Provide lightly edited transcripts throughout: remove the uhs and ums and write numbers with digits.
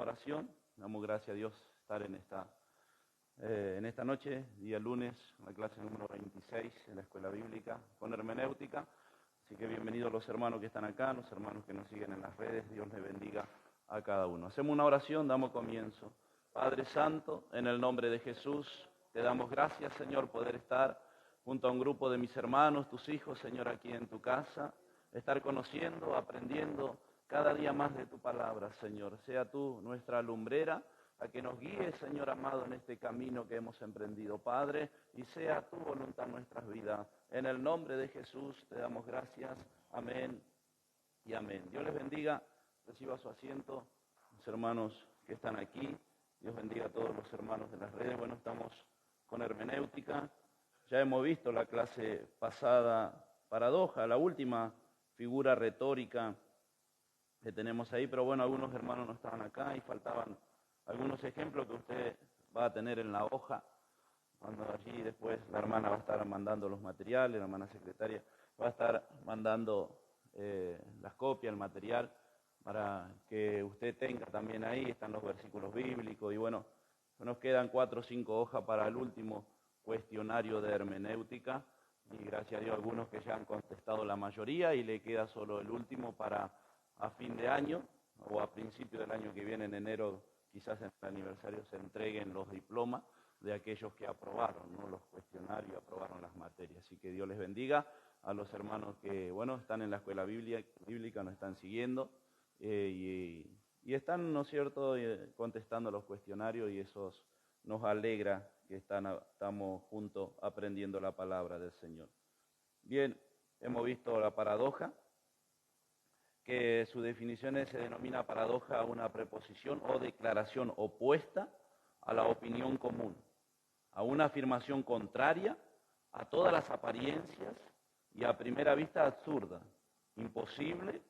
oración. Damos gracias a Dios estar en esta noche, día lunes, en la clase número 26 en la Escuela Bíblica con hermenéutica. Así que bienvenidos los hermanos que están acá, los hermanos que nos siguen en las redes. Dios les bendiga a cada uno. Hacemos una oración, damos comienzo. Padre Santo, en el nombre de Jesús, te damos gracias, Señor, poder estar junto a un grupo de mis hermanos, tus hijos, Señor, aquí en tu casa, estar conociendo, aprendiendo cada día más de tu palabra, Señor. Sea tú nuestra lumbrera, a que nos guíe, Señor amado, en este camino que hemos emprendido, Padre, y sea tu voluntad en nuestras vidas. En el nombre de Jesús te damos gracias. Amén y amén. Dios les bendiga. Reciba su asiento, los hermanos que están aquí. Dios bendiga a todos los hermanos de las redes. Bueno, estamos con hermenéutica. Ya hemos visto la clase pasada, paradoja, la última figura retórica que tenemos ahí, pero bueno, algunos hermanos no estaban acá y faltaban algunos ejemplos que usted va a tener en la hoja, cuando allí después la hermana va a estar mandando los materiales, la hermana secretaria va a estar mandando las copias, el material, para que usted tenga también ahí, están los versículos bíblicos, y bueno, nos quedan 4 o 5 hojas para el último cuestionario de hermenéutica, y gracias a Dios algunos que ya han contestado la mayoría, y le queda solo el último para a fin de año, o a principio del año que viene, en enero, quizás en el aniversario se entreguen los diplomas de aquellos que aprobaron, ¿no?, los cuestionarios, aprobaron las materias. Así que Dios les bendiga a los hermanos que, bueno, están en la escuela bíblica, nos están siguiendo y están, ¿no es cierto?, contestando los cuestionarios, y eso nos alegra que estamos juntos aprendiendo la palabra del Señor. Bien, hemos visto la paradoja, que su definición se denomina paradoja una preposición o declaración opuesta a la opinión común, a una afirmación contraria a todas las apariencias y a primera vista absurda, imposible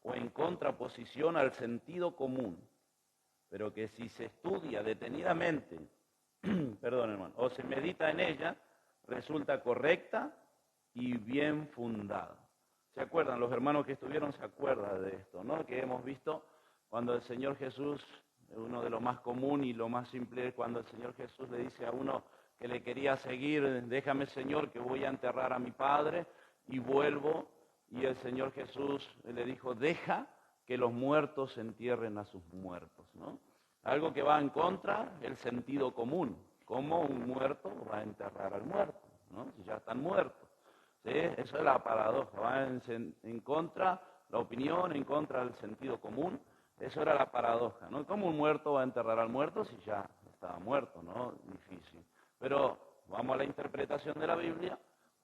o en contraposición al sentido común, pero que si se estudia detenidamente, perdón hermano, o se medita en ella, resulta correcta y bien fundada. ¿Se acuerdan? Los hermanos que estuvieron se acuerdan de esto, ¿no? Que hemos visto cuando el Señor Jesús, uno de lo más común y lo más simple, cuando el Señor Jesús le dice a uno que le quería seguir: déjame, Señor, que voy a enterrar a mi padre y vuelvo. Y el Señor Jesús le dijo: deja que los muertos entierren a sus muertos, ¿no? Algo que va en contra del sentido común. ¿Cómo un muerto va a enterrar al muerto, ¿no?, si ya están muertos? ¿Sí? Eso es la paradoja, va en contra la opinión, en contra del sentido común. Eso era la paradoja, ¿no? ¿Cómo un muerto va a enterrar al muerto si ya estaba muerto, ¿no? Difícil. Pero vamos a la interpretación de la Biblia,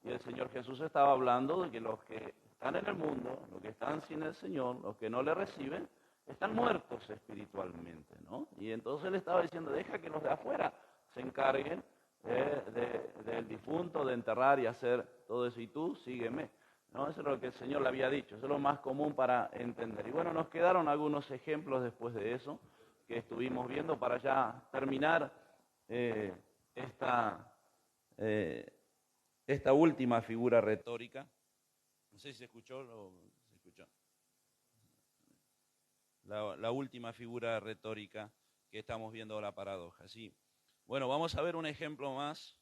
y el Señor Jesús estaba hablando de que los que están en el mundo, los que están sin el Señor, los que no le reciben, están muertos espiritualmente, ¿no? Y entonces él estaba diciendo: deja que los de afuera se encarguen del difunto, de enterrar y hacer todo eso, y tú sígueme, ¿no? Eso es lo que el Señor le había dicho, eso es lo más común para entender. Y bueno, nos quedaron algunos ejemplos después de eso que estuvimos viendo para ya terminar esta última figura retórica. No sé si se escuchó, se escuchó. La última figura retórica que estamos viendo, la paradoja, sí. Bueno, vamos a ver un ejemplo más,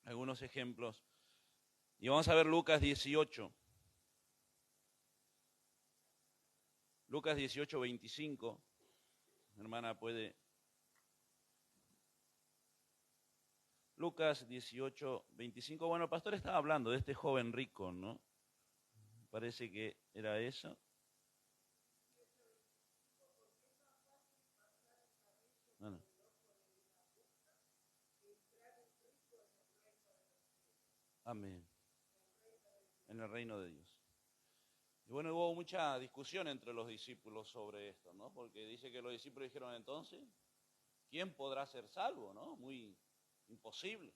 algunos ejemplos, y vamos a ver Lucas 18. Lucas 18, 25. Mi hermana puede. Lucas 18, 25. Bueno, el pastor estaba hablando de este joven rico, ¿no? Parece que era eso. Bueno. Amén. En el reino de Dios. Y bueno, hubo mucha discusión entre los discípulos sobre esto, ¿no? Porque dice que los discípulos dijeron: entonces, ¿quién podrá ser salvo, no? Muy imposible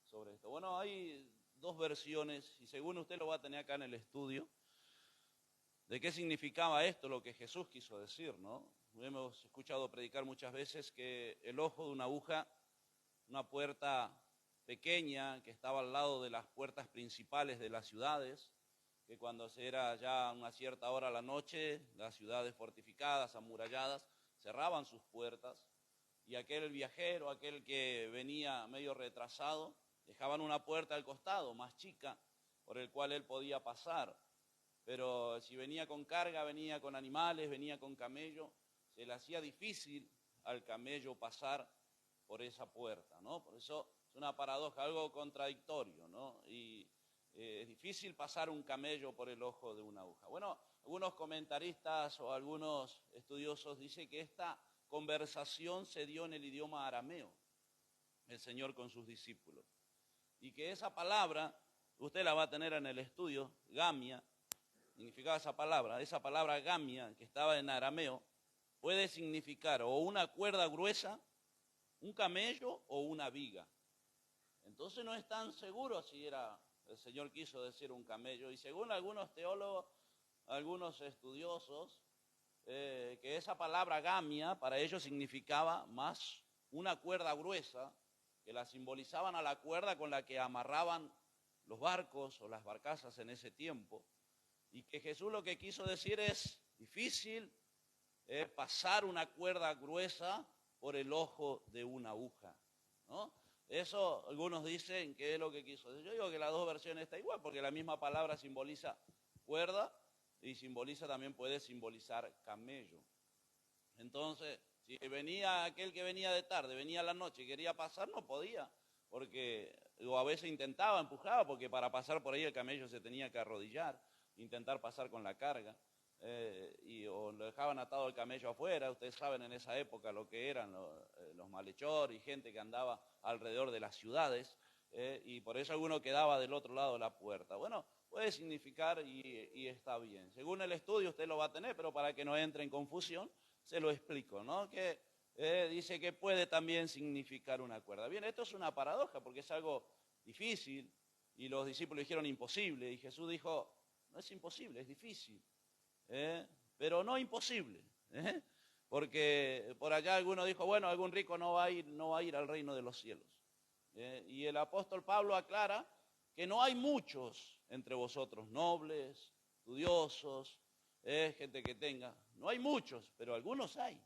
sobre esto. Bueno, hay dos versiones, y según usted lo va a tener acá en el estudio, de qué significaba esto, lo que Jesús quiso decir, ¿no? Hemos escuchado predicar muchas veces que el ojo de una aguja, una puerta pequeña que estaba al lado de las puertas principales de las ciudades, que cuando era ya una cierta hora a la noche, las ciudades fortificadas, amuralladas, cerraban sus puertas y aquel viajero, aquel que venía medio retrasado, dejaban una puerta al costado, más chica, por el cual él podía pasar. Pero si venía con carga, venía con animales, venía con camello, se le hacía difícil al camello pasar por esa puerta, ¿no? Por eso es una paradoja, algo contradictorio, ¿no? Y es difícil pasar un camello por el ojo de una aguja. Bueno, algunos comentaristas o algunos estudiosos dicen que esta conversación se dio en el idioma arameo, el Señor con sus discípulos. Y que esa palabra, usted la va a tener en el estudio, gamia, significaba esa palabra gamia, que estaba en arameo, puede significar o una cuerda gruesa, un camello o una viga. Entonces no es tan seguro si el Señor quiso decir un camello. Y según algunos teólogos, algunos estudiosos, que esa palabra gamia para ellos significaba más una cuerda gruesa, que la simbolizaban a la cuerda con la que amarraban los barcos o las barcazas en ese tiempo. Y que Jesús lo que quiso decir es difícil pasar una cuerda gruesa por el ojo de una aguja, ¿no? Eso algunos dicen que es lo que quiso decir. Yo digo que las dos versiones están igual, porque la misma palabra simboliza cuerda y también puede simbolizar camello. Entonces, si venía aquel que venía de tarde, venía a la noche y quería pasar, no podía, porque o a veces intentaba, empujaba, porque para pasar por ahí el camello se tenía que arrodillar, intentar pasar con la carga, o lo dejaban atado el camello afuera. Ustedes saben en esa época lo que eran los malhechores y gente que andaba alrededor de las ciudades, y por eso alguno quedaba del otro lado de la puerta. Bueno, puede significar y está bien. Según el estudio usted lo va a tener, pero para que no entre en confusión, se lo explico, ¿no? Que dice que puede también significar una cuerda. Bien, esto es una paradoja porque es algo difícil y los discípulos dijeron imposible y Jesús dijo, no es imposible, es difícil, pero no imposible, porque por allá alguno dijo, bueno, algún rico no va a ir al reino de los cielos. Y el apóstol Pablo aclara que no hay muchos entre vosotros nobles, estudiosos, gente que tenga, no hay muchos, pero algunos hay.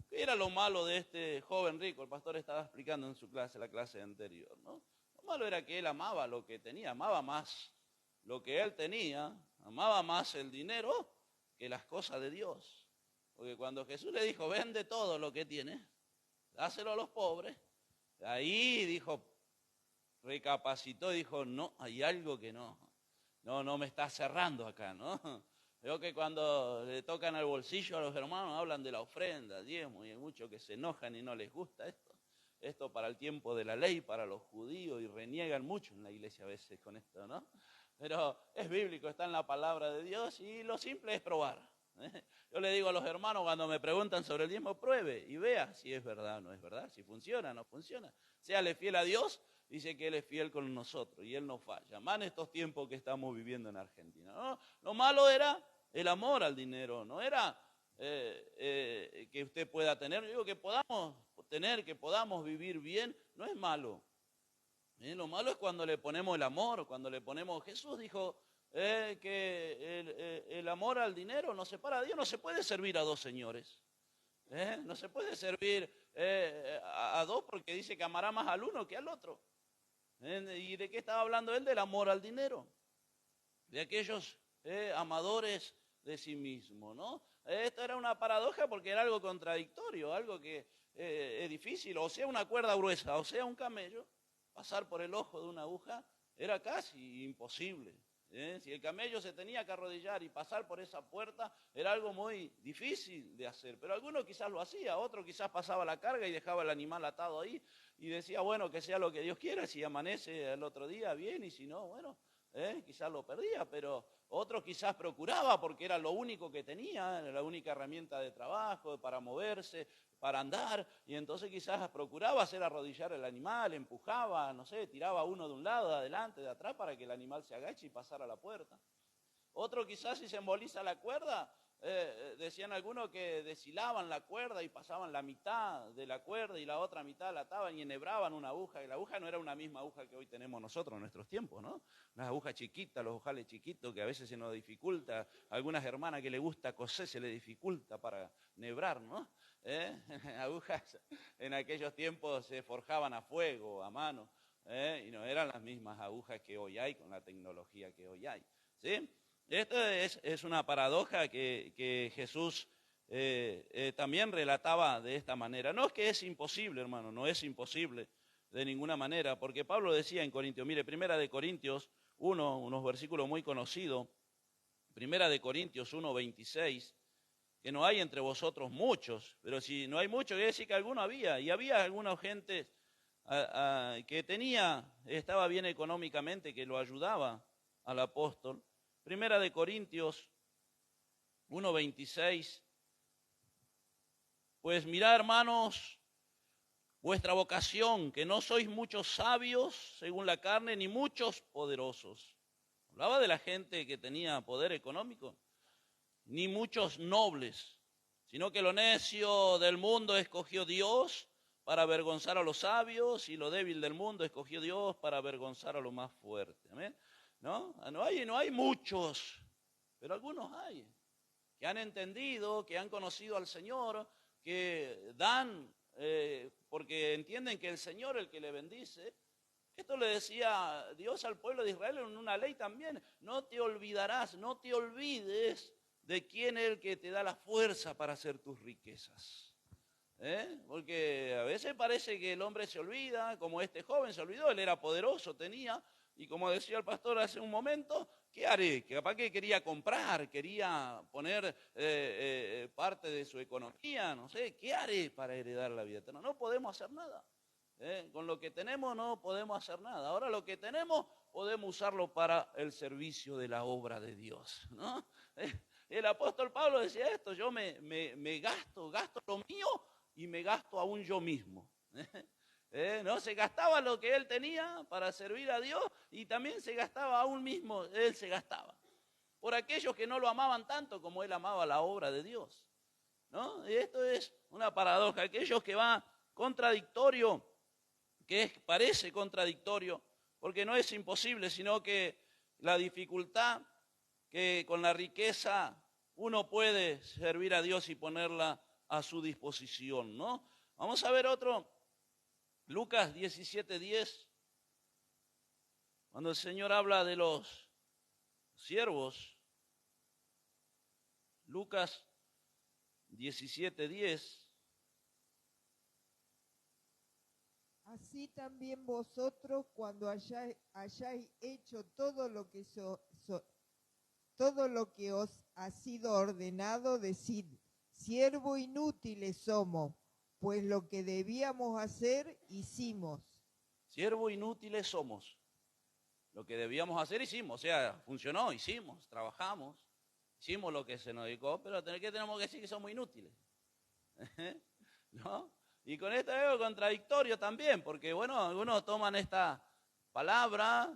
¿Qué era lo malo de este joven rico? El pastor estaba explicando en su clase, la clase anterior, ¿no? Lo malo era que él amaba lo que tenía, amaba más lo que él tenía, amaba más el dinero que las cosas de Dios. Porque cuando Jesús le dijo, vende todo lo que tienes, dáselo a los pobres, ahí dijo, recapacitó y dijo, no, hay algo que no me está cerrando acá, ¿no? Veo que cuando le tocan al bolsillo a los hermanos hablan de la ofrenda, diezmo, y hay muchos que se enojan y no les gusta esto para el tiempo de la ley, para los judíos, y reniegan mucho en la iglesia a veces con esto, ¿no? Pero es bíblico, está en la palabra de Dios y lo simple es probar. Yo le digo a los hermanos cuando me preguntan sobre el diezmo, pruebe y vea si es verdad o no es verdad, si funciona o no funciona. Séale fiel a Dios, dice que Él es fiel con nosotros y Él no falla. Más en estos tiempos que estamos viviendo en Argentina, ¿no? Lo malo era el amor al dinero, no era que usted pueda tener. Yo digo que podamos tener, que podamos vivir bien, no es malo. Lo malo es cuando le ponemos el amor, cuando le ponemos... Jesús dijo que el amor al dinero nos separa de Dios. No se puede servir a dos señores. No se puede servir a dos porque dice que amará más al uno que al otro. ¿Y de qué estaba hablando él? Del amor al dinero. De aquellos amadores de sí mismo, ¿no? Esto era una paradoja porque era algo contradictorio, algo que es difícil. O sea una cuerda gruesa, o sea un camello. Pasar por el ojo de una aguja era casi imposible. Si el camello se tenía que arrodillar y pasar por esa puerta, era algo muy difícil de hacer. Pero alguno quizás lo hacía, otro quizás pasaba la carga y dejaba el animal atado ahí y decía, bueno, que sea lo que Dios quiera, si amanece el otro día, bien, y si no, bueno, quizás lo perdía, pero otro quizás procuraba porque era lo único que tenía, era la única herramienta de trabajo, para moverse, para andar, y entonces quizás procuraba hacer arrodillar el animal, empujaba, no sé, tiraba uno de un lado, de adelante, de atrás, para que el animal se agache y pasara a la puerta. Otro quizás si se emboliza la cuerda, Decían algunos que deshilaban la cuerda y pasaban la mitad de la cuerda y la otra mitad la ataban y enhebraban una aguja. Y la aguja no era una misma aguja que hoy tenemos nosotros en nuestros tiempos, ¿no? Las agujas chiquitas, los ojales chiquitos que a veces se nos dificulta. A algunas hermanas que les gusta coser se les dificulta para enhebrar, ¿no? Agujas en aquellos tiempos se forjaban a fuego, a mano, y no eran las mismas agujas que hoy hay con la tecnología que hoy hay, ¿sí? Esto es una paradoja que Jesús también relataba de esta manera. No es que es imposible, hermano, no es imposible de ninguna manera, porque Pablo decía en Corintios, mire, Primera de Corintios 1, unos versículos muy conocidos, Primera de Corintios 1:26, que no hay entre vosotros muchos, pero si no hay muchos, quiere decir que alguno había, y había alguna gente que estaba bien económicamente, que lo ayudaba al apóstol. Primera de Corintios 1:26, pues mirad, hermanos, vuestra vocación, que no sois muchos sabios según la carne, ni muchos poderosos. Hablaba de la gente que tenía poder económico, ni muchos nobles, sino que lo necio del mundo escogió Dios para avergonzar a los sabios, y lo débil del mundo escogió Dios para avergonzar a lo más fuerte. ¿Amén? No hay muchos, pero algunos hay, que han entendido, que han conocido al Señor, que dan, porque entienden que el Señor es el que le bendice. Esto le decía Dios al pueblo de Israel en una ley también: no te olvidarás, no te olvides de quién es el que te da la fuerza para hacer tus riquezas. Porque a veces parece que el hombre se olvida, como este joven se olvidó, él era poderoso, tenía, y como decía el pastor hace un momento, ¿qué haré? Que capaz que quería comprar, quería poner parte de su economía, no sé, ¿qué haré para heredar la vida eterna? No podemos hacer nada. Con lo que tenemos no podemos hacer nada. Ahora lo que tenemos podemos usarlo para el servicio de la obra de Dios, ¿no? El apóstol Pablo decía esto: yo me gasto lo mío y me gasto aún yo mismo. No se gastaba lo que él tenía para servir a Dios, y también se gastaba aún mismo, él se gastaba por aquellos que no lo amaban tanto como él amaba la obra de Dios, ¿no? Y esto es una paradoja, aquellos que va contradictorio, parece contradictorio, porque no es imposible, sino que la dificultad, que con la riqueza uno puede servir a Dios y ponerla a su disposición, ¿no? Vamos a ver otro, Lucas 17:10, cuando el Señor habla de los siervos. Lucas 17:10. Así también vosotros, cuando hayáis hecho todo lo que os ha sido ordenado, decid: siervo inútiles somos, pues lo que debíamos hacer, hicimos. Siervo inútiles somos. Lo que debíamos hacer, hicimos. O sea, funcionó, hicimos, trabajamos, hicimos lo que se nos dedicó, pero ¿qué tenemos que decir? Que somos inútiles. ¿No? Y con esto es algo contradictorio también, porque bueno, algunos toman esta palabra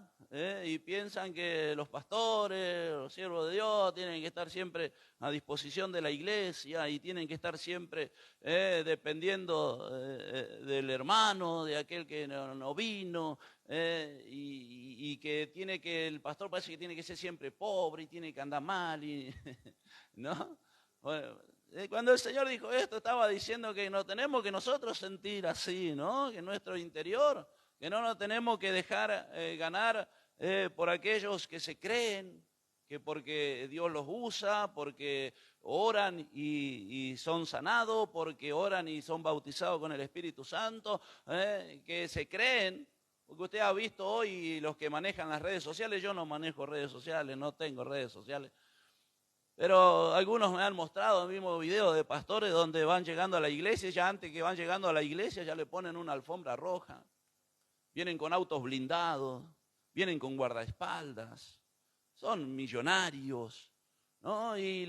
y piensan que los pastores, los siervos de Dios tienen que estar siempre a disposición de la iglesia y tienen que estar siempre dependiendo del hermano, de aquel que no vino, y que el pastor parece que tiene que ser siempre pobre y tiene que andar mal, ¿no? Bueno, cuando el Señor dijo esto, estaba diciendo que no tenemos que nosotros sentir así, ¿no? Que en nuestro interior, que no nos tenemos que dejar ganar por aquellos que se creen, que porque Dios los usa, porque oran y son sanados, porque oran y son bautizados con el Espíritu Santo, que se creen. Porque usted ha visto hoy los que manejan las redes sociales. Yo no manejo redes sociales, no tengo redes sociales. Pero algunos me han mostrado el mismo video de pastores donde van llegando a la iglesia, ya antes que van llegando a la iglesia ya le ponen una alfombra roja, vienen con autos blindados, vienen con guardaespaldas, son millonarios, ¿no? Y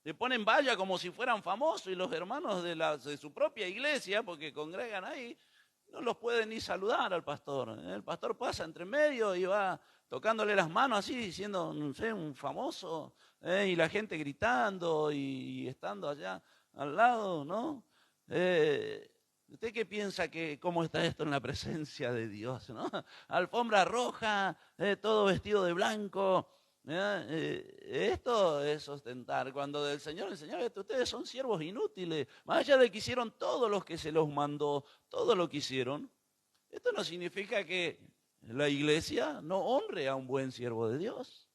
le ponen valla como si fueran famosos, y los hermanos de su propia iglesia, porque congregan ahí, no los pueden ni saludar al pastor. El pastor pasa entre medio y va tocándole las manos así, diciendo, no sé, un famoso, y la gente gritando y estando allá al lado, ¿no? ¿Usted qué piensa que cómo está esto en la presencia de Dios, ¿no? Alfombra roja, todo vestido de blanco. Esto es ostentar. Cuando el Señor, ustedes son siervos inútiles, más allá de que hicieron todo lo que se los mandó, todo lo que hicieron. Esto no significa que la iglesia no honre a un buen siervo de Dios,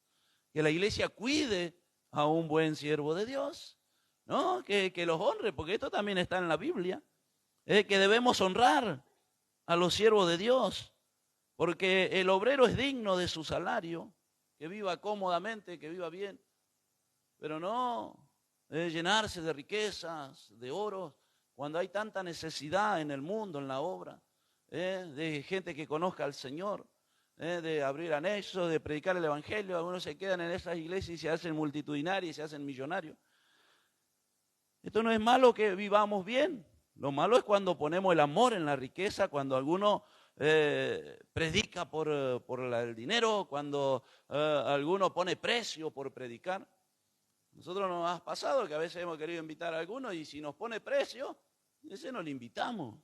que la iglesia cuide a un buen siervo de Dios, ¿no? Que los honre, porque esto también está en la Biblia, que debemos honrar a los siervos de Dios, porque el obrero es digno de su salario, que viva cómodamente, que viva bien, pero no llenarse de riquezas, de oro, cuando hay tanta necesidad en el mundo, en la obra, de gente que conozca al Señor, de abrir anexos, de predicar el Evangelio. Algunos se quedan en esas iglesias y se hacen multitudinarios y se hacen millonarios. Esto no es malo que vivamos bien. Lo malo es cuando ponemos el amor en la riqueza, cuando alguno predica por el dinero, cuando alguno pone precio por predicar. Nosotros nos ha pasado que a veces hemos querido invitar a alguno y si nos pone precio, ese no le invitamos.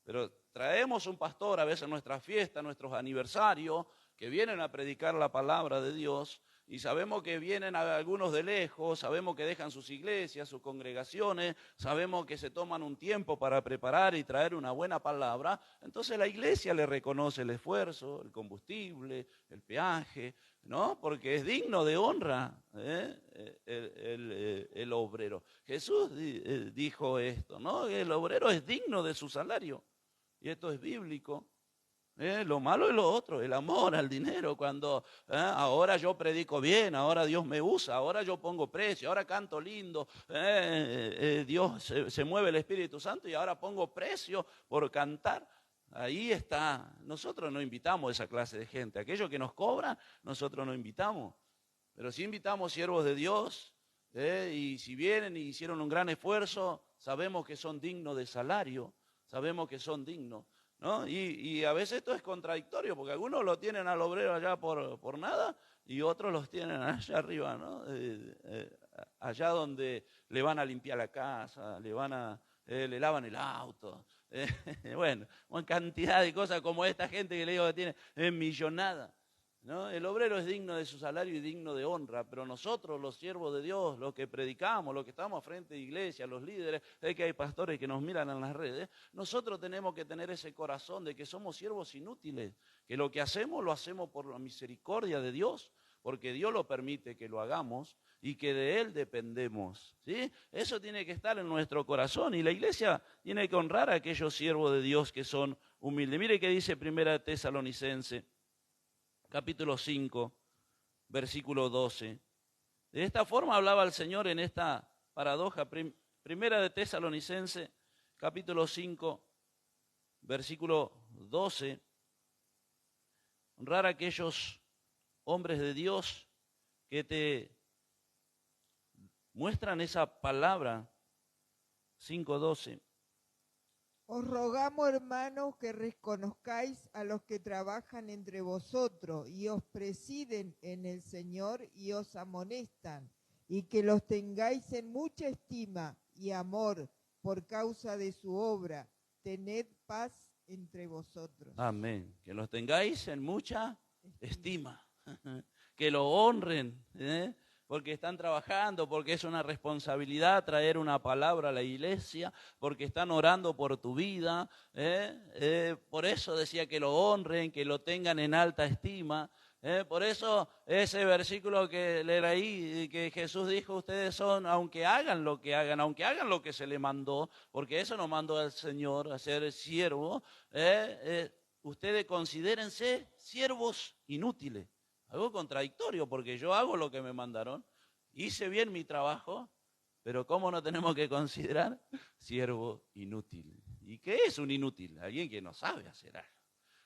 Pero traemos un pastor a veces a nuestras fiestas, a nuestros aniversarios, que vienen a predicar la palabra de Dios, y sabemos que vienen algunos de lejos, sabemos que dejan sus iglesias, sus congregaciones, sabemos que se toman un tiempo para preparar y traer una buena palabra. Entonces la iglesia le reconoce el esfuerzo, el combustible, el peaje, ¿no? Porque es digno de honra el obrero. Jesús dijo esto, ¿no? El obrero es digno de su salario. Y esto es bíblico. Lo malo es lo otro, el amor al dinero, cuando ahora yo predico bien, ahora Dios me usa, ahora yo pongo precio, ahora canto lindo, Dios se mueve el Espíritu Santo y ahora pongo precio por cantar. Ahí está, nosotros no invitamos a esa clase de gente, aquellos que nos cobran, nosotros no invitamos, pero sí invitamos siervos de Dios, y si vienen y hicieron un gran esfuerzo, sabemos que son dignos de salario, sabemos que son dignos. ¿No? Y a veces esto es contradictorio, porque algunos lo tienen al obrero allá por nada y otros los tienen allá arriba, ¿no? Allá donde le van a limpiar la casa, le lavan el auto, bueno, una cantidad de cosas como esta gente que le digo que tiene millonada, ¿no? El obrero es digno de su salario y digno de honra, pero nosotros, los siervos de Dios, los que predicamos, los que estamos frente de iglesia, los líderes, que hay pastores que nos miran en las redes, nosotros tenemos que tener ese corazón de que somos siervos inútiles, que lo que hacemos lo hacemos por la misericordia de Dios, porque Dios lo permite que lo hagamos y que de Él dependemos, ¿sí? Eso tiene que estar en nuestro corazón y la iglesia tiene que honrar a aquellos siervos de Dios que son humildes. Mire qué dice 1 Tesalonicenses. Capítulo 5, versículo 12. De esta forma hablaba el Señor en esta paradoja. Primera de Tesalonicenses, capítulo 5, versículo 12. Honrar a aquellos hombres de Dios que te muestran esa palabra. 5:12. Os rogamos, hermanos, que reconozcáis a los que trabajan entre vosotros y os presiden en el Señor y os amonestan, y que los tengáis en mucha estima y amor por causa de su obra. Tened paz entre vosotros. Amén. Que los tengáis en mucha estima, que lo honren, porque están trabajando, porque es una responsabilidad traer una palabra a la iglesia, porque están orando por tu vida, por eso decía que lo honren, que lo tengan en alta estima, por eso ese versículo que leí, que Jesús dijo, ustedes son, aunque hagan lo que se le mandó, porque eso nos mandó el Señor a ser siervo, ustedes considérense siervos inútiles. Algo contradictorio, porque yo hago lo que me mandaron, hice bien mi trabajo, pero ¿cómo no tenemos que considerar siervo inútil? ¿Y qué es un inútil? Alguien que no sabe hacer algo,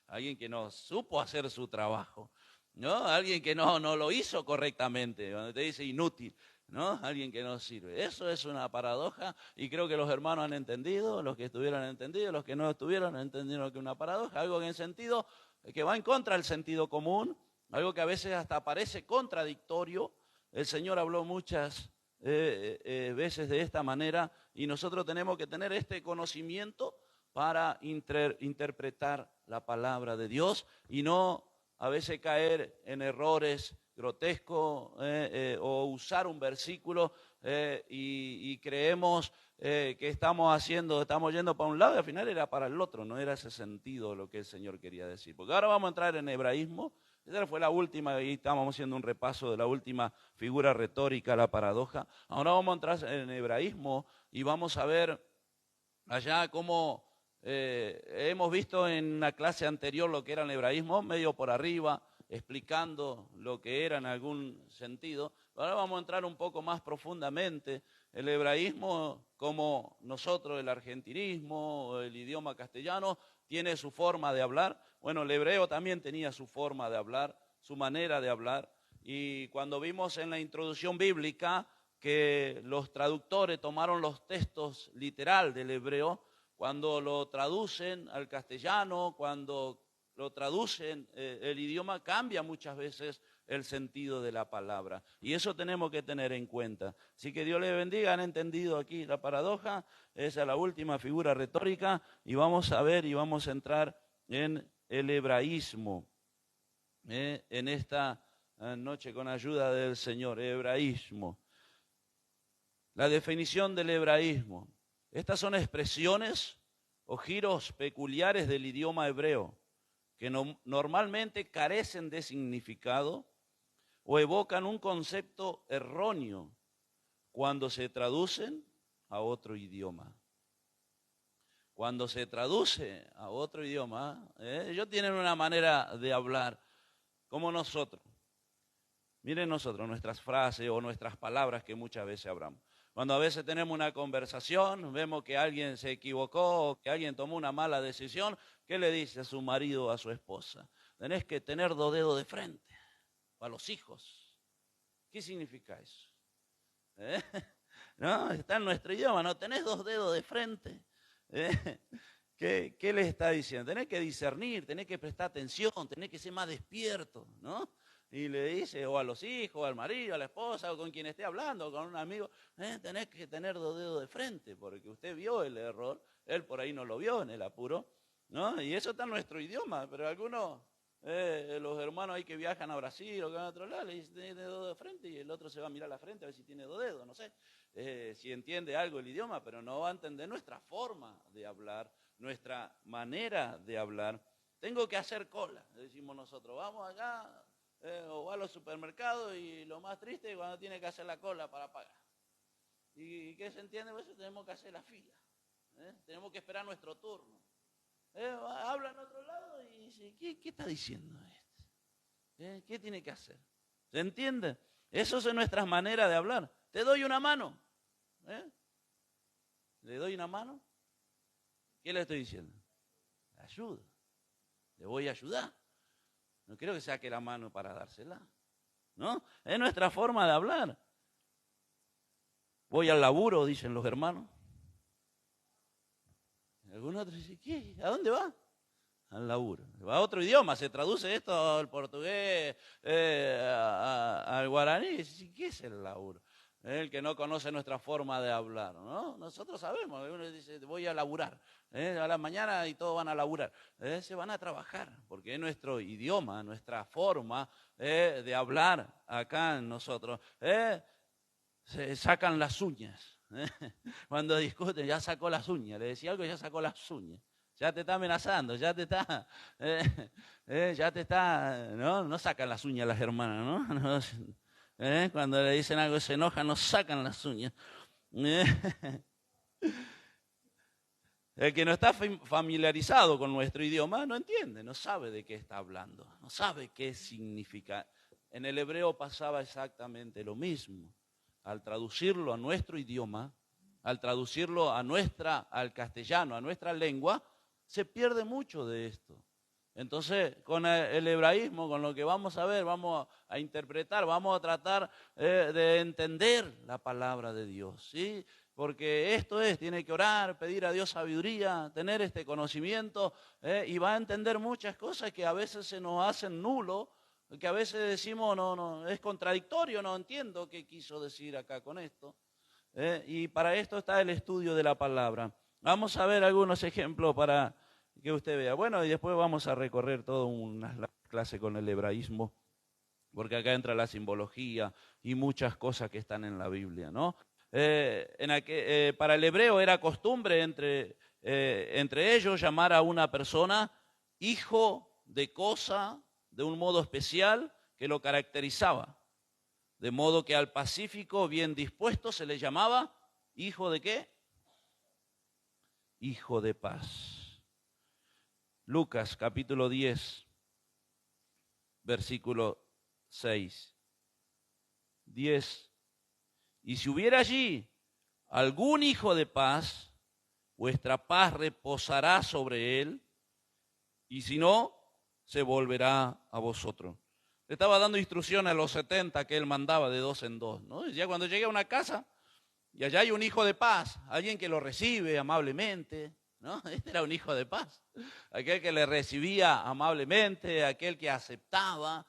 alguien que no supo hacer su trabajo, ¿no? Alguien que no lo hizo correctamente, cuando te dice inútil, ¿no? Alguien que no sirve. Eso es una paradoja y creo que los hermanos han entendido, los que estuvieron entendidos, los que no estuvieron entendieron que es una paradoja, algo en el sentido que va en contra del sentido común, algo que a veces hasta parece contradictorio, el Señor habló muchas veces de esta manera y nosotros tenemos que tener este conocimiento para interpretar la palabra de Dios y no a veces caer en errores grotescos o usar un versículo y creemos que estamos yendo para un lado y al final era para el otro, no era ese sentido lo que el Señor quería decir. Porque ahora vamos a entrar en hebraísmo. Esa fue la última, y estábamos haciendo un repaso de la última figura retórica, la paradoja. Ahora vamos a entrar en hebraísmo y vamos a ver allá cómo hemos visto en la clase anterior lo que era el hebraísmo, medio por arriba, explicando lo que era en algún sentido. Ahora vamos a entrar un poco más profundamente. El hebraísmo, como nosotros, el argentinismo, el idioma castellano, tiene su forma de hablar. Bueno, el hebreo también tenía su forma de hablar, su manera de hablar. Y cuando vimos en la introducción bíblica que los traductores tomaron los textos literal del hebreo, cuando lo traducen al castellano, cuando lo traducen el idioma, cambia muchas veces el sentido de la palabra. Y eso tenemos que tener en cuenta. Así que Dios les bendiga, han entendido aquí la paradoja, esa es la última figura retórica, y vamos a ver y vamos a entrar en el hebraísmo, en esta noche con ayuda del Señor, hebraísmo. La definición del hebraísmo. Estas son expresiones o giros peculiares del idioma hebreo que normalmente carecen de significado o evocan un concepto erróneo cuando se traducen a otro idioma. Cuando se traduce a otro idioma, ellos tienen una manera de hablar como nosotros. Miren nosotros, nuestras frases o nuestras palabras que muchas veces hablamos. Cuando a veces tenemos una conversación, vemos que alguien se equivocó, que alguien tomó una mala decisión, ¿qué le dice a su marido o a su esposa? Tenés que tener 2 dedos de frente, o a los hijos. ¿Qué significa eso? ¿No? Está en nuestro idioma, ¿no? Tenés 2 dedos de frente. ¿Qué les está diciendo? Tenés que discernir, tenés que prestar atención, tenés que ser más despierto, ¿no? Y le dice, o a los hijos, o al marido, a la esposa, o con quien esté hablando, o con un amigo, tenés que tener 2 dedos de frente, porque usted vio el error, él por ahí no lo vio en el apuro, ¿no? Y eso está en nuestro idioma, pero algunos, los hermanos ahí que viajan a Brasil o que van a otro lado, le dicen, tiene 2 dedos de frente, y el otro se va a mirar la frente a ver si tiene 2 dedos, no sé, si entiende algo el idioma, pero no va a entender nuestra forma de hablar, nuestra manera de hablar. Tengo que hacer cola, decimos nosotros, vamos allá, o va a los supermercados y lo más triste es cuando tiene que hacer la cola para pagar. ¿Y qué se entiende? Pues tenemos que hacer la fila, tenemos que esperar nuestro turno. Habla en otro lado y dice, ¿qué está diciendo este? ¿Qué tiene que hacer? ¿Se entiende? Eso es nuestra manera de hablar. Te doy una mano. ¿Le doy una mano? ¿Qué le estoy diciendo? Ayuda. Le voy a ayudar. No quiero que saque la mano para dársela, ¿no? Es nuestra forma de hablar. Voy al laburo, dicen los hermanos. Algunos otros dicen, ¿qué? ¿A dónde va? Al laburo. Va a otro idioma, se traduce esto al portugués, al guaraní. Y dice, ¿qué es el laburo? El que no conoce nuestra forma de hablar, ¿no? Nosotros sabemos, uno dice, voy a laburar, a la mañana y todos van a laburar, se van a trabajar, porque es nuestro idioma, nuestra forma de hablar acá en nosotros. Se sacan las uñas, cuando discuten, ya sacó las uñas, le decía algo, ya sacó las uñas. Ya te está amenazando, ya te está, no sacan las uñas las hermanas, ¿no? Cuando le dicen algo se enojan, nos sacan las uñas. El que no está familiarizado con nuestro idioma no entiende, no sabe de qué está hablando, no sabe qué significa. En el hebreo pasaba exactamente lo mismo. Al traducirlo a nuestro idioma, al traducirlo al castellano, a nuestra lengua, se pierde mucho de esto. Entonces, con el hebraísmo, con lo que vamos a ver, vamos a interpretar, vamos a tratar de entender la palabra de Dios, ¿sí? Porque tiene que orar, pedir a Dios sabiduría, tener este conocimiento, y va a entender muchas cosas que a veces se nos hacen nulo Que a veces decimos, no, es contradictorio, no entiendo qué quiso decir acá con esto. Y para esto está el estudio de la palabra. Vamos a ver algunos ejemplos para que usted vea. Bueno, y después vamos a recorrer toda una clase con el hebraísmo, porque acá entra la simbología y muchas cosas que están en la Biblia, ¿no? Para el hebreo era costumbre entre ellos llamar a una persona hijo de cosa, de un modo especial que lo caracterizaba. De modo que al pacífico bien dispuesto se le llamaba hijo de ¿qué? Hijo de paz. Lucas capítulo 10, versículo 6. 10. Y si hubiera allí algún hijo de paz, vuestra paz reposará sobre él, y si no, se volverá a vosotros. Le estaba dando instrucciones a los 70 que él mandaba de 2 en 2, ¿no? Ya cuando llegue a una casa y allá hay un hijo de paz, alguien que lo recibe amablemente, ¿no? Este era un hijo de paz, aquel que le recibía amablemente, aquel que aceptaba,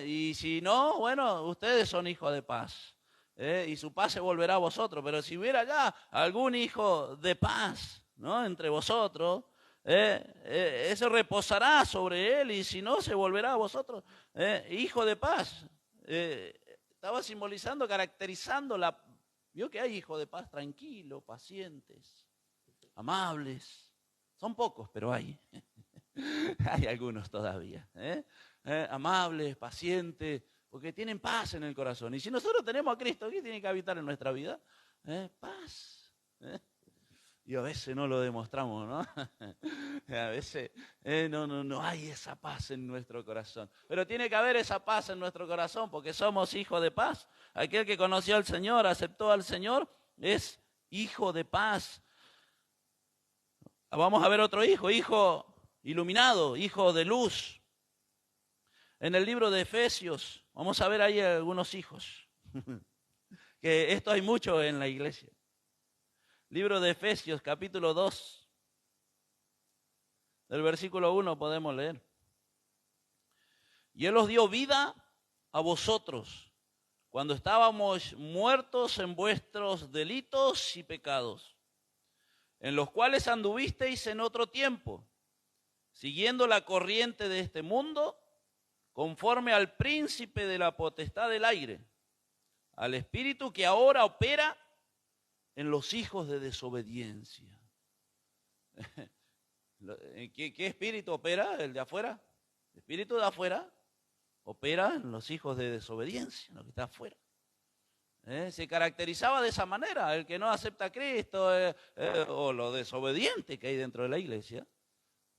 y si no, bueno, ustedes son hijos de paz, y su paz se volverá a vosotros. Pero si hubiera ya algún hijo de paz, ¿no?, entre vosotros, eso reposará sobre él, y si no, se volverá a vosotros. Hijo de paz, estaba simbolizando, caracterizando vio que hay hijos de paz tranquilos, pacientes, amables. Son pocos, pero hay. Hay algunos todavía. Amables, pacientes, porque tienen paz en el corazón. Y si nosotros tenemos a Cristo, ¿qué tiene que habitar en nuestra vida? Paz. Y a veces no lo demostramos, ¿no? A veces no hay esa paz en nuestro corazón. Pero tiene que haber esa paz en nuestro corazón porque somos hijos de paz. Aquel que conoció al Señor, aceptó al Señor, es hijo de paz. Vamos a ver otro hijo iluminado, hijo de luz. En el libro de Efesios, vamos a ver ahí algunos hijos. Que esto hay mucho en la iglesia. Libro de Efesios, capítulo 2, del versículo 1 podemos leer. Y Él os dio vida a vosotros, cuando estábamos muertos en vuestros delitos y pecados, en los cuales anduvisteis en otro tiempo, siguiendo la corriente de este mundo, conforme al príncipe de la potestad del aire, al espíritu que ahora opera en los hijos de desobediencia. ¿Qué espíritu opera? ¿El de afuera? El espíritu de afuera opera en los hijos de desobediencia, en lo que está afuera. Se caracterizaba de esa manera, el que no acepta a Cristo o lo desobediente que hay dentro de la iglesia.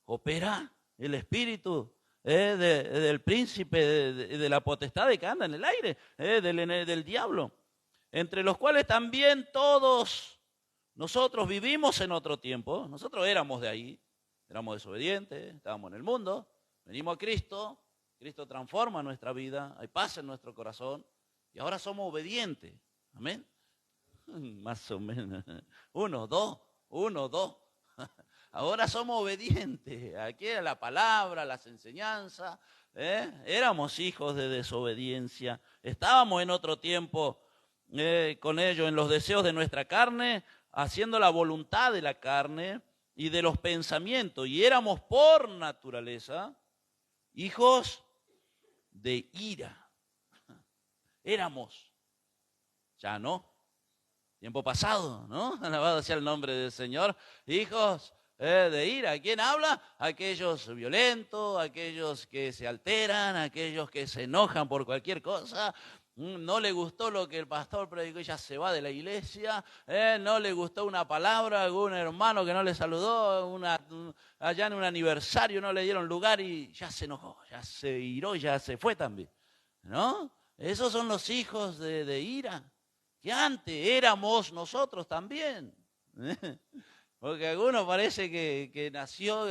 Opera el espíritu del príncipe de la potestad de que anda en el aire, del diablo. Entre los cuales también todos nosotros vivimos en otro tiempo. Nosotros éramos de ahí, éramos desobedientes, estábamos en el mundo, venimos a Cristo, Cristo transforma nuestra vida, hay paz en nuestro corazón y ahora somos obedientes. Amén. Más o menos. 1, 2, 1, 2. Ahora somos obedientes. Aquí era la palabra, las enseñanzas. Éramos hijos de desobediencia. Estábamos en otro tiempo con ellos en los deseos de nuestra carne, haciendo la voluntad de la carne y de los pensamientos. Y éramos por naturaleza hijos de ira. Éramos. Ya no. Tiempo pasado, ¿no? Alabado sea el nombre del Señor. Hijos de ira. ¿Quién habla? Aquellos violentos, aquellos que se alteran, aquellos que se enojan por cualquier cosa. No le gustó lo que el pastor predicó y ya se va de la iglesia. No le gustó una palabra, algún hermano que no le saludó, allá en un aniversario no le dieron lugar y ya se enojó, ya se iró y ya se fue también, ¿no? Esos son los hijos de ira, que antes éramos nosotros también. Porque alguno parece que nació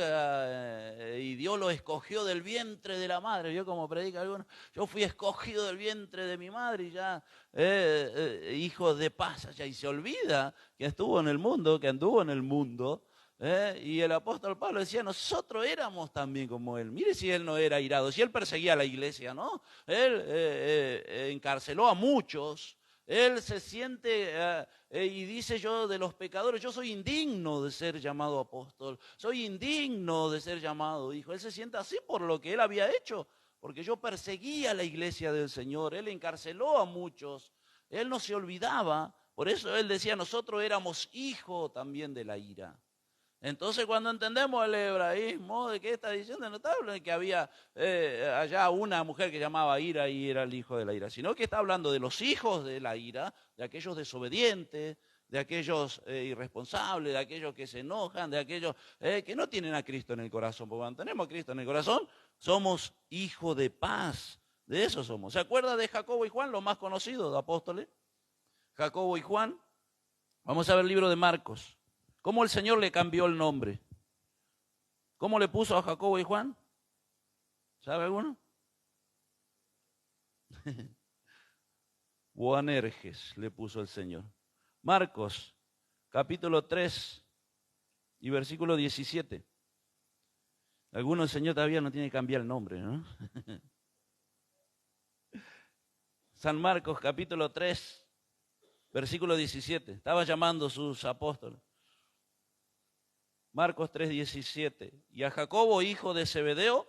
y Dios lo escogió del vientre de la madre. Yo como predica alguno, yo fui escogido del vientre de mi madre y ya hijo de paz. Y se olvida que estuvo en el mundo, que anduvo en el mundo, Y el apóstol Pablo decía, nosotros éramos también como él. Mire si él no era irado, si él perseguía a la iglesia, ¿no? Él encarceló a muchos. Él se siente y dice, yo de los pecadores, yo soy indigno de ser llamado apóstol, soy indigno de ser llamado hijo. Él se siente así por lo que él había hecho, porque yo perseguía a la iglesia del Señor, él encarceló a muchos, él no se olvidaba, por eso él decía, nosotros éramos hijos también de la ira. Entonces cuando entendemos el hebraísmo, ¿de qué está diciendo? No está hablando de que había allá una mujer que llamaba ira y era el hijo de la ira, sino que está hablando de los hijos de la ira, de aquellos desobedientes, de aquellos irresponsables, de aquellos que se enojan, de aquellos que no tienen a Cristo en el corazón. Porque cuando tenemos a Cristo en el corazón, somos hijos de paz, de eso somos. ¿Se acuerda de Jacobo y Juan, los más conocidos de apóstoles? Jacobo y Juan. Vamos a ver el libro de Marcos. ¿Cómo el Señor le cambió el nombre? ¿Cómo le puso a Jacobo y Juan? ¿Sabe alguno? Boanerges le puso el Señor. Marcos, capítulo 3 y versículo 17. Algunos el Señor todavía no tiene que cambiar el nombre, ¿no? San Marcos, capítulo 3, versículo 17. Estaba llamando a sus apóstoles. Marcos 3:17, y a Jacobo, hijo de Zebedeo,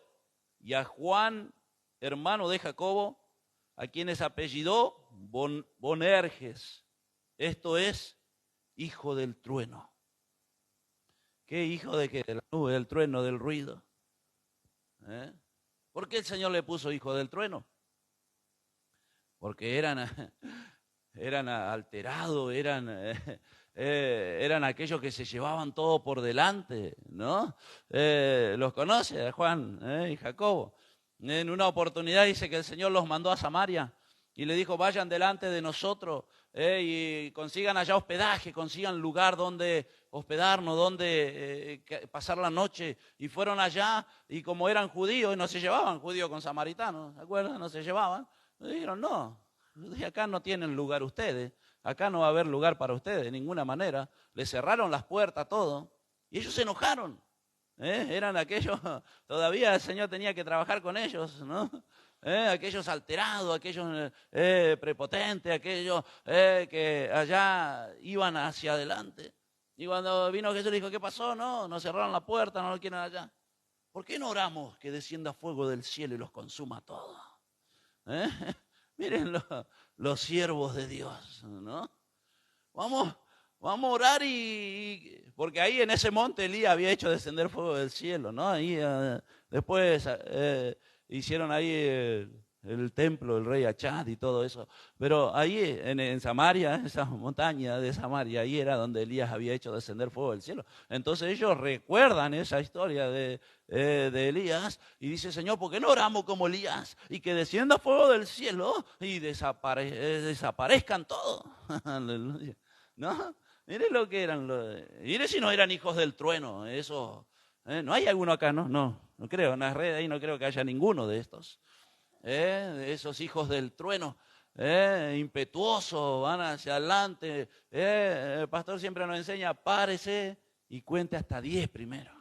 y a Juan, hermano de Jacobo, a quienes apellidó Boanerges, esto es, hijo del trueno. ¿Qué hijo de qué? De la nube, del trueno, del ruido. ¿Por qué el Señor le puso hijo del trueno? Porque eran alterados, eran aquellos que se llevaban todo por delante, ¿no? Los conoce Juan y Jacobo. En una oportunidad dice que el Señor los mandó a Samaria y le dijo, vayan delante de nosotros y consigan allá hospedaje, consigan lugar donde hospedarnos, donde pasar la noche. Y fueron allá y como eran judíos, y no se llevaban judíos con samaritanos, ¿se acuerdan? No se llevaban. Y dijeron, no, acá no tienen lugar ustedes. Acá no va a haber lugar para ustedes de ninguna manera. Le cerraron las puertas, todo. Y ellos se enojaron. Eran aquellos, todavía el Señor tenía que trabajar con ellos, ¿no? Aquellos alterados, aquellos prepotentes, aquellos que allá iban hacia adelante. Y cuando vino Jesús le dijo, ¿qué pasó? No, nos cerraron la puerta, no lo quieren allá. ¿Por qué no oramos que descienda fuego del cielo y los consuma todo? Miren los siervos de Dios, ¿no? Vamos a orar porque ahí en ese monte Elías había hecho descender fuego del cielo, ¿no? Ahí después hicieron ahí el templo del rey Achad y todo eso. Pero ahí en Samaria, esa montaña de Samaria, ahí era donde Elías había hecho descender fuego del cielo. Entonces ellos recuerdan esa historia de Elías y dice, Señor, ¿por qué no oramos como Elías? Y que descienda fuego del cielo y desaparezcan todos. Aleluya. ¿No? Mire lo que eran. Mire si no eran hijos del trueno. Eso. No hay alguno acá, ¿no? No creo. En las redes ahí no creo que haya ninguno de estos. De esos hijos del trueno. Impetuosos, van hacia adelante. El pastor siempre nos enseña, párese y cuente hasta 10 primero.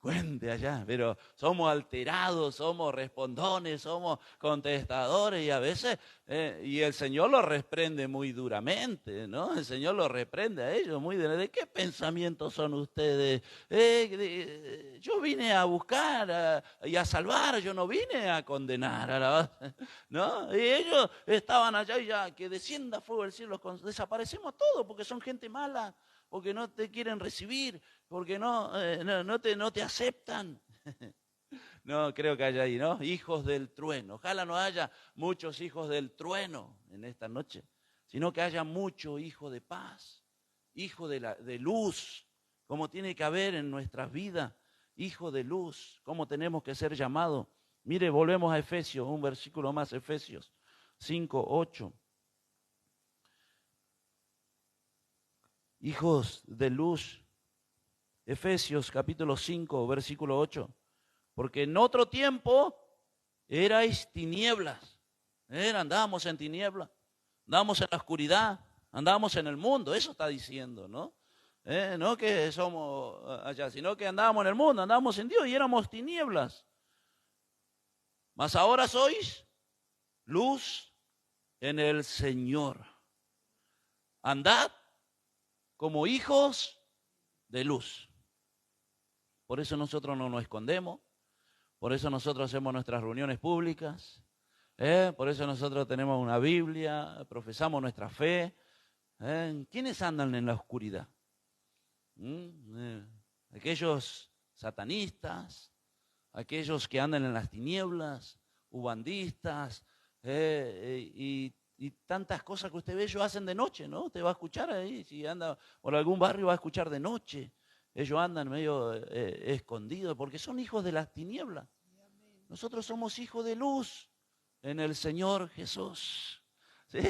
Cuente allá, pero somos alterados, somos respondones, somos contestadores y a veces, y el Señor los reprende muy duramente, ¿no? El Señor los reprende a ellos muy duramente. ¿De qué pensamientos son ustedes? Yo vine a buscar y a salvar, yo no vine a condenar, ¿no? Y ellos estaban allá y ya, que descienda fuego del cielo, desaparecemos todos porque son gente mala, porque no te quieren recibir, porque no te aceptan. No, creo que haya ahí, ¿no? Hijos del trueno. Ojalá no haya muchos hijos del trueno en esta noche, sino que haya mucho hijo de paz, hijo de luz, como tiene que haber en nuestras vidas, hijo de luz, como tenemos que ser llamados. Mire, volvemos a Efesios, un versículo más, Efesios 5:8. Hijos de luz, Efesios capítulo 5, versículo 8. Porque en otro tiempo erais tinieblas, andábamos en tinieblas, andábamos en la oscuridad, andábamos en el mundo, eso está diciendo, ¿no? No que somos allá, sino que andábamos en el mundo, andábamos en Dios y éramos tinieblas. Mas ahora sois luz en el Señor. Andad como hijos de luz. Por eso nosotros no nos escondemos, por eso nosotros hacemos nuestras reuniones públicas, por eso nosotros tenemos una Biblia, profesamos nuestra fe. ¿Quiénes andan en la oscuridad? Aquellos satanistas, aquellos que andan en las tinieblas, ubandistas, y tantas cosas que usted ve, ellos hacen de noche, ¿no? Usted va a escuchar ahí, si anda por algún barrio va a escuchar de noche. Ellos andan medio escondidos porque son hijos de las tinieblas. Nosotros somos hijos de luz en el Señor Jesús. ¿Sí?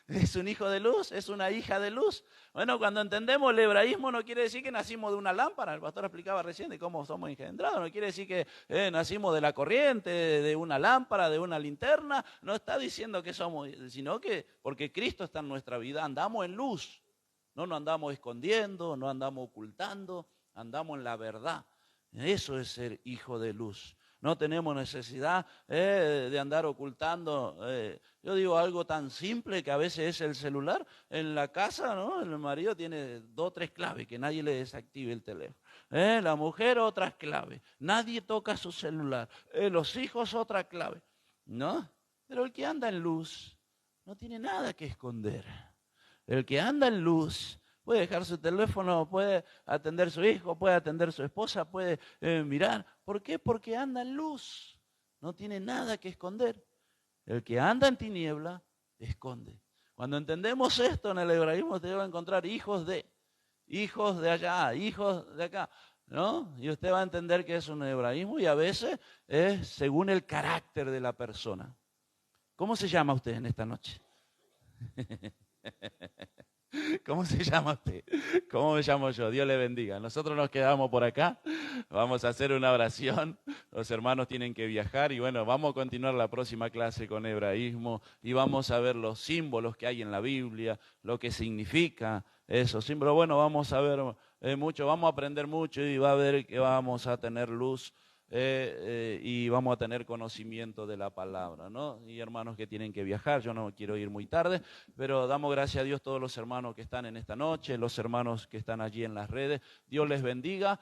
Es un hijo de luz, es una hija de luz. Bueno, cuando entendemos el hebraísmo no quiere decir que nacimos de una lámpara. El pastor explicaba recién de cómo somos engendrados. No quiere decir que nacimos de la corriente, de una lámpara, de una linterna. No está diciendo que somos, sino que porque Cristo está en nuestra vida, andamos en luz. No nos andamos escondiendo, no andamos ocultando, andamos en la verdad. Eso es ser hijo de luz. No tenemos necesidad de andar ocultando. Yo digo algo tan simple que a veces es el celular. En la casa, ¿no? El marido tiene 2 o 3 claves, que nadie le desactive el teléfono. La mujer otras claves. Nadie toca su celular. Los hijos otra clave. ¿No? Pero el que anda en luz no tiene nada que esconder. El que anda en luz puede dejar su teléfono, puede atender a su hijo, puede atender a su esposa, puede mirar. ¿Por qué? Porque anda en luz. No tiene nada que esconder. El que anda en tiniebla, esconde. Cuando entendemos esto en el hebraísmo, te va a encontrar hijos de allá, hijos de acá, ¿no? Y usted va a entender que es un hebraísmo y a veces es según el carácter de la persona. ¿Cómo se llama usted en esta noche? ¿Cómo se llama usted? ¿Cómo me llamo yo? Dios le bendiga. Nosotros nos quedamos por acá. Vamos a hacer una oración. Los hermanos tienen que viajar y bueno, vamos a continuar la próxima clase con hebraísmo y vamos a ver los símbolos que hay en la Biblia, lo que significa esos símbolos. Bueno, vamos a ver mucho, vamos a aprender mucho y va a ver que vamos a tener luz. Y vamos a tener conocimiento de la palabra, ¿no? Y hermanos que tienen que viajar, yo no quiero ir muy tarde, pero damos gracias a Dios todos los hermanos que están en esta noche, los hermanos que están allí en las redes. Dios les bendiga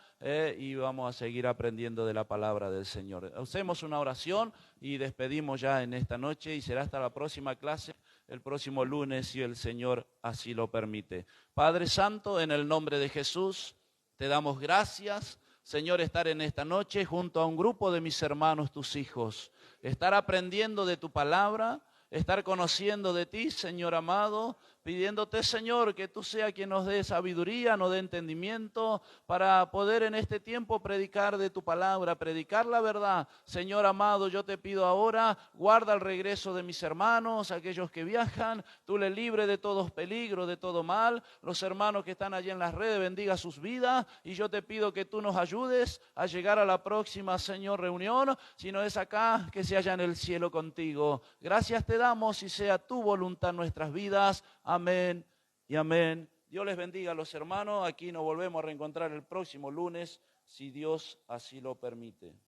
y vamos a seguir aprendiendo de la palabra del Señor. Hacemos una oración y despedimos ya en esta noche y será hasta la próxima clase, el próximo lunes, si el Señor así lo permite. Padre Santo, en el nombre de Jesús, te damos gracias. Señor, estar en esta noche junto a un grupo de mis hermanos, tus hijos, estar aprendiendo de tu palabra, estar conociendo de ti, Señor amado, pidiéndote, Señor, que tú seas quien nos dé sabiduría, nos dé entendimiento para poder en este tiempo predicar de tu palabra, predicar la verdad. Señor amado, yo te pido ahora, guarda el regreso de mis hermanos, aquellos que viajan, tú les libre de todos peligros, de todo mal. Los hermanos que están allí en las redes, bendiga sus vidas y yo te pido que tú nos ayudes a llegar a la próxima, Señor, reunión, si no es acá, que sea allá en el cielo contigo. Gracias te damos y sea tu voluntad en nuestras vidas. Amén y amén. Dios les bendiga a los hermanos. Aquí nos volvemos a reencontrar el próximo lunes, si Dios así lo permite.